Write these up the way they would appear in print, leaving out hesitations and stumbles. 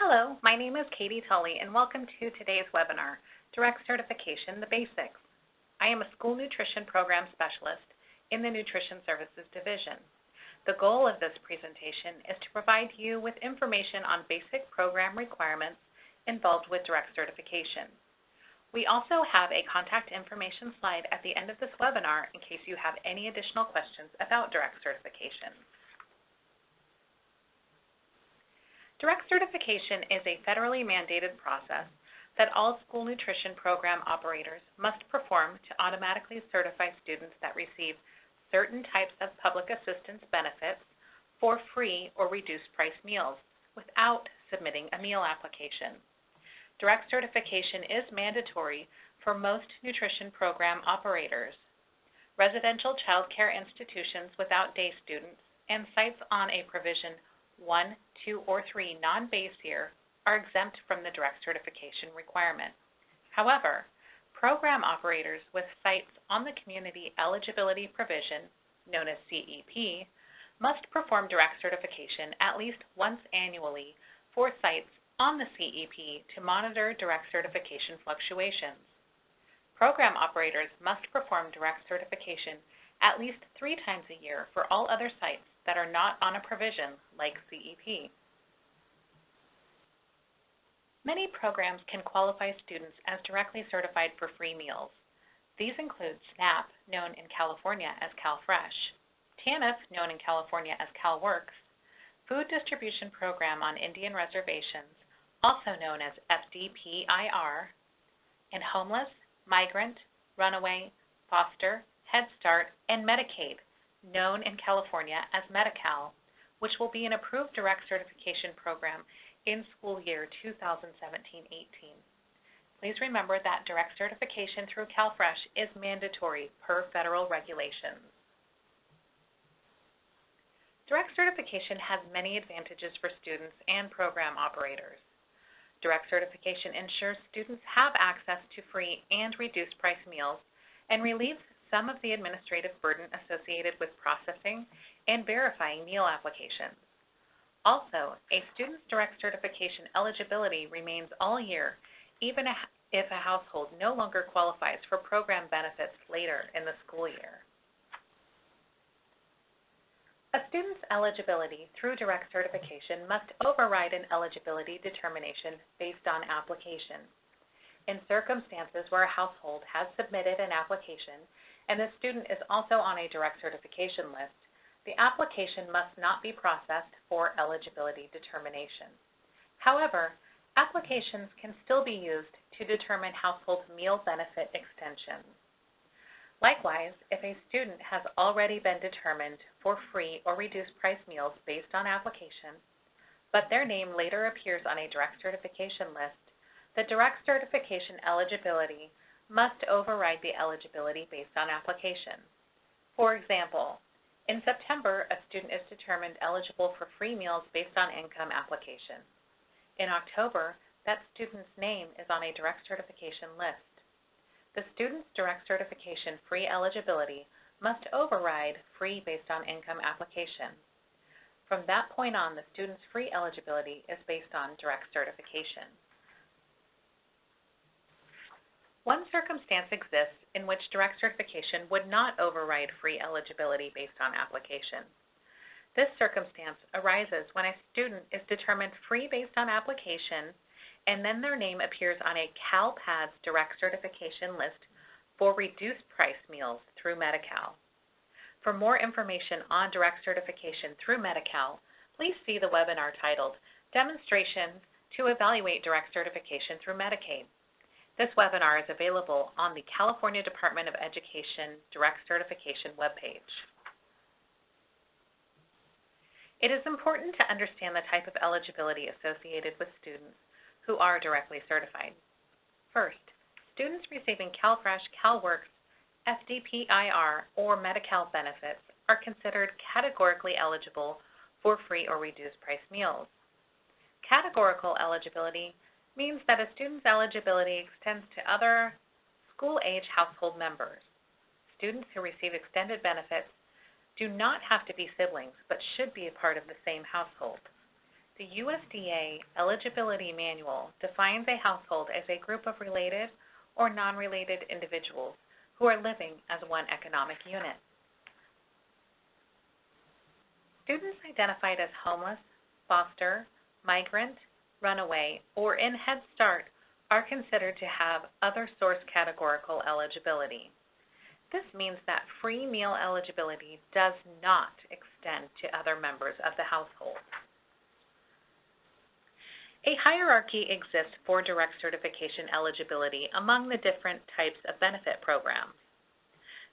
Hello, my name is Katie Tully, and welcome to today's webinar, Direct Certification, the Basics. I am a School Nutrition Program Specialist in the Nutrition Services Division. The goal of this presentation is to provide you with information on basic program requirements involved with direct certification. We also have a contact information slide at the end of this webinar in case you have any additional questions about direct certification. Direct certification is a federally mandated process that all school nutrition program operators must perform to automatically certify students that receive certain types of public assistance benefits for free or reduced price meals without submitting a meal application. Direct certification is mandatory for most nutrition program operators. Residential child care institutions without day students and sites on a provision 1, 2, or 3 non-base year are exempt from the direct certification requirement. However, program operators with sites on the Community Eligibility Provision, known as CEP, must perform direct certification at least once annually for sites on the CEP to monitor direct certification fluctuations. Program operators must perform direct certification at least 3 times a year for all other sites that are not on a provision like CEP. Many programs can qualify students as directly certified for free meals. These include SNAP, known in California as CALFRESH, TANF, known in California as CalWorks, Food Distribution Program on Indian Reservations, also known as FDPIR, and Homeless, Migrant, Runaway, Foster, Head Start, and Medicaid, known in California as Medi-Cal, which will be an approved direct certification program in school year 2017-18. Please remember that direct certification through CalFresh is mandatory per federal regulations. Direct certification has many advantages for students and program operators. Direct certification ensures students have access to free and reduced price meals and relieves some of the administrative burden associated with processing and verifying meal applications. Also, a student's direct certification eligibility remains all year, even if a household no longer qualifies for program benefits later in the school year. A student's eligibility through direct certification must override an eligibility determination based on application. In circumstances where a household has submitted an application and the student is also on a direct certification list, the application must not be processed for eligibility determination. However, applications can still be used to determine household meal benefit extensions. Likewise, if a student has already been determined for free or reduced price meals based on application, but their name later appears on a direct certification list, the direct certification eligibility must override the eligibility based on application. For example, in September, a student is determined eligible for free meals based on income application. In October, that student's name is on a direct certification list. The student's direct certification free eligibility must override free based on income application. From that point on, the student's free eligibility is based on direct certification. One circumstance exists in which direct certification would not override free eligibility based on application. This circumstance arises when a student is determined free based on application and then their name appears on a CalPADS direct certification list for reduced price meals through Medi-Cal. For more information on direct certification through Medi-Cal, please see the webinar titled Demonstrations to Evaluate Direct Certification Through Medicaid. This webinar is available on the California Department of Education Direct Certification webpage. It is important to understand the type of eligibility associated with students who are directly certified. First, students receiving CalFresh, CalWorks, FDPIR, or Medi-Cal benefits are considered categorically eligible for free or reduced price meals. Categorical eligibility means that a student's eligibility extends to other school-age household members. Students who receive extended benefits do not have to be siblings, but should be a part of the same household. The USDA Eligibility Manual defines a household as a group of related or non-related individuals who are living as one economic unit. Students identified as homeless, foster, migrant, runaway, or in Head Start are considered to have other source categorical eligibility. This means that free meal eligibility does not extend to other members of the household. A hierarchy exists for direct certification eligibility among the different types of benefit programs.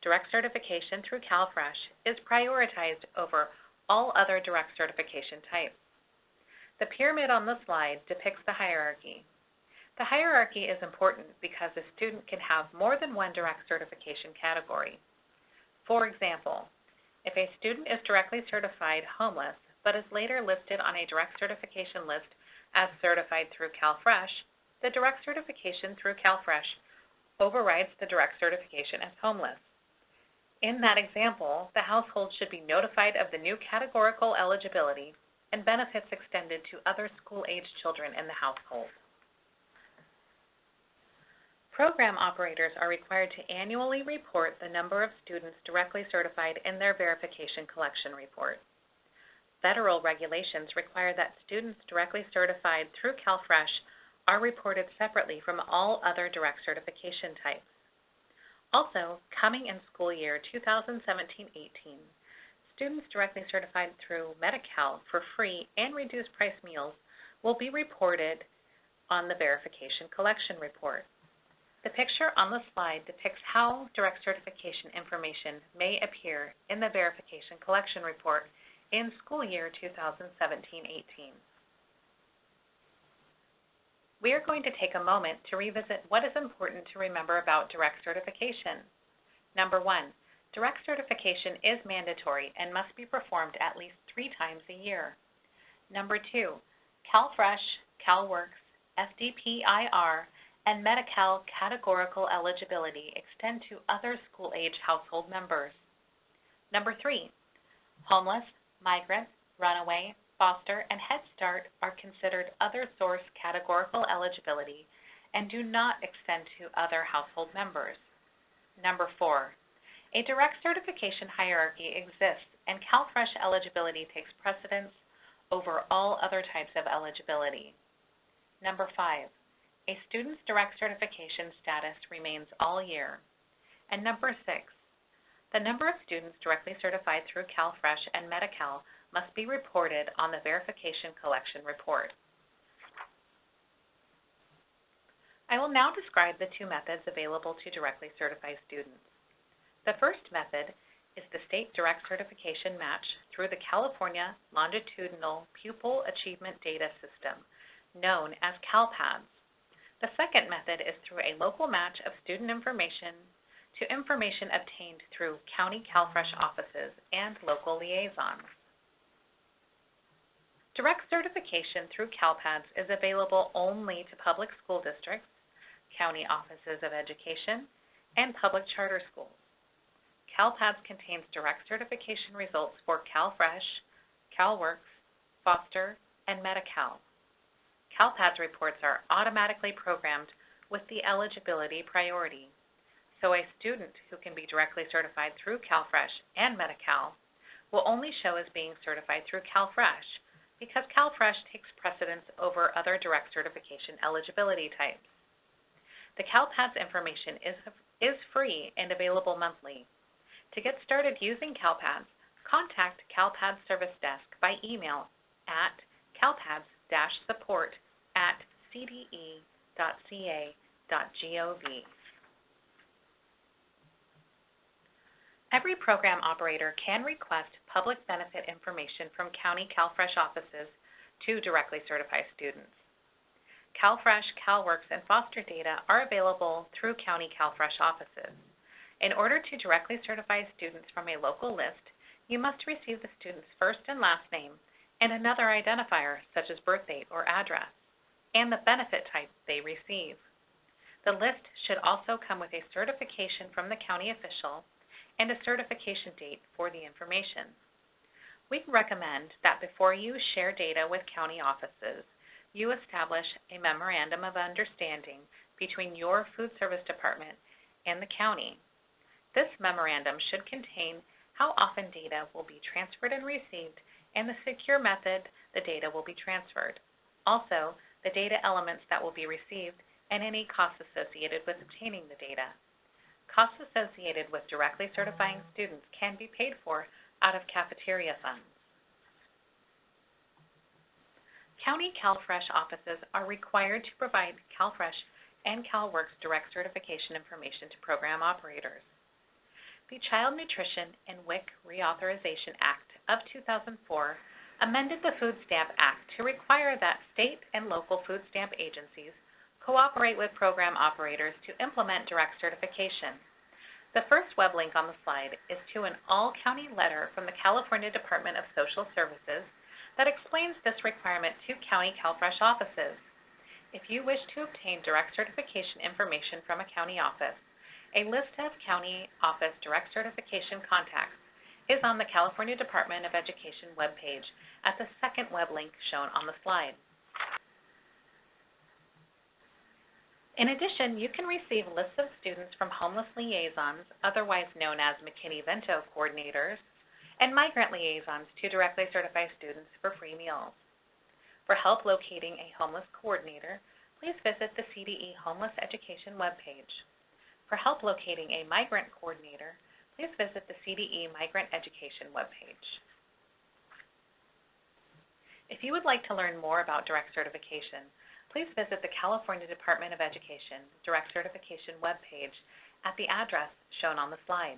Direct certification through CalFresh is prioritized over all other direct certification types. The pyramid on the slide depicts the hierarchy. The hierarchy is important because a student can have more than one direct certification category. For example, if a student is directly certified homeless but is later listed on a direct certification list as certified through CalFresh, the direct certification through CalFresh overrides the direct certification as homeless. In that example, the household should be notified of the new categorical eligibility and benefits extended to other school-aged children in the household. Program operators are required to annually report the number of students directly certified in their verification collection report. Federal regulations require that students directly certified through CalFresh are reported separately from all other direct certification types. Also, coming in school year 2017-18, students directly certified through Medi-Cal for free and reduced price meals will be reported on the verification collection report. The picture on the slide depicts how direct certification information may appear in the verification collection report in school year 2017-18. We are going to take a moment to revisit what is important to remember about direct certification. Number 1, direct certification is mandatory and must be performed at least 3 times a year. Number 2, CalFresh, CalWorks, FDPIR, and Medi-Cal categorical eligibility extend to other school-age household members. Number 3, homeless, migrant, runaway, foster, and Head Start are considered other source categorical eligibility and do not extend to other household members. Number 4, a direct certification hierarchy exists and CalFresh eligibility takes precedence over all other types of eligibility. Number 5, a student's direct certification status remains all year. And number 6, the number of students directly certified through CalFresh and Medi-Cal must be reported on the verification collection report. I will now describe the 2 methods available to directly certify students. The first method is the state direct certification match through the California Longitudinal Pupil Achievement Data System, known as CALPADS. The second method is through a local match of student information to information obtained through county CalFresh offices and local liaisons. Direct certification through CalPads is available only to public school districts, county offices of education, and public charter schools. CalPads contains direct certification results for CalFresh, CalWorks, Foster, and Medi-Cal. CalPads reports are automatically programmed with the eligibility priority. So a student who can be directly certified through CalFresh and Medi-Cal will only show as being certified through CalFresh because CalFresh takes precedence over other direct certification eligibility types. The CalPads information is free and available monthly. To get started using CalPads, contact CalPads Service Desk by email at calpads-support@cde.ca.gov. Every program operator can request public benefit information from county CalFresh offices to directly certify students. CalFresh, CalWorks, and Foster data are available through county CalFresh offices. In order to directly certify students from a local list, you must receive the student's first and last name and another identifier, such as birth date or address, and the benefit type they receive. The list should also come with a certification from the county official and a certification date for the information. We recommend that before you share data with county offices, you establish a memorandum of understanding between your food service department and the county. This memorandum should contain how often data will be transferred and received and the secure method the data will be transferred. Also, the data elements that will be received and any costs associated with obtaining the data. Costs associated with directly certifying students can be paid for out of cafeteria funds. County CalFresh offices are required to provide CalFresh and CalWORKS direct certification information to program operators. The Child Nutrition and WIC Reauthorization Act of 2004 amended the Food Stamp Act to require that state and local food stamp agencies cooperate with program operators to implement direct certification. The first web link on the slide is to an all-county letter from the California Department of Social Services that explains this requirement to county CalFresh offices. If you wish to obtain direct certification information from a county office, a list of county office direct certification contacts is on the California Department of Education webpage at the second web link shown on the slide. In addition, you can receive lists of students from homeless liaisons, otherwise known as McKinney-Vento coordinators, and migrant liaisons to directly certify students for free meals. For help locating a homeless coordinator, please visit the CDE Homeless Education webpage. For help locating a migrant coordinator, please visit the CDE Migrant Education webpage. If you would like to learn more about direct certification, please visit the California Department of Education Direct Certification webpage at the address shown on the slide.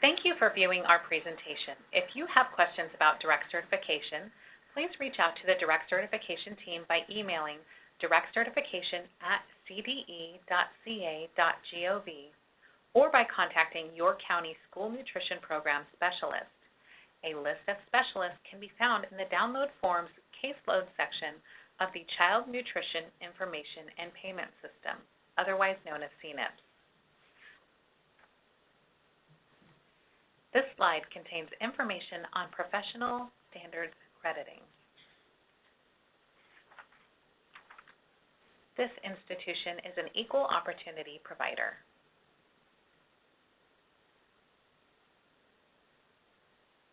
Thank you for viewing our presentation. If you have questions about direct certification, please reach out to the direct certification team by emailing directcertification@cde.ca.gov or by contacting your county school nutrition program specialist. A list of specialists can be found in the Download Forms Caseload section of the Child Nutrition Information and Payment System, otherwise known as CNIPS. This slide contains information on professional standards crediting. This institution is an equal opportunity provider.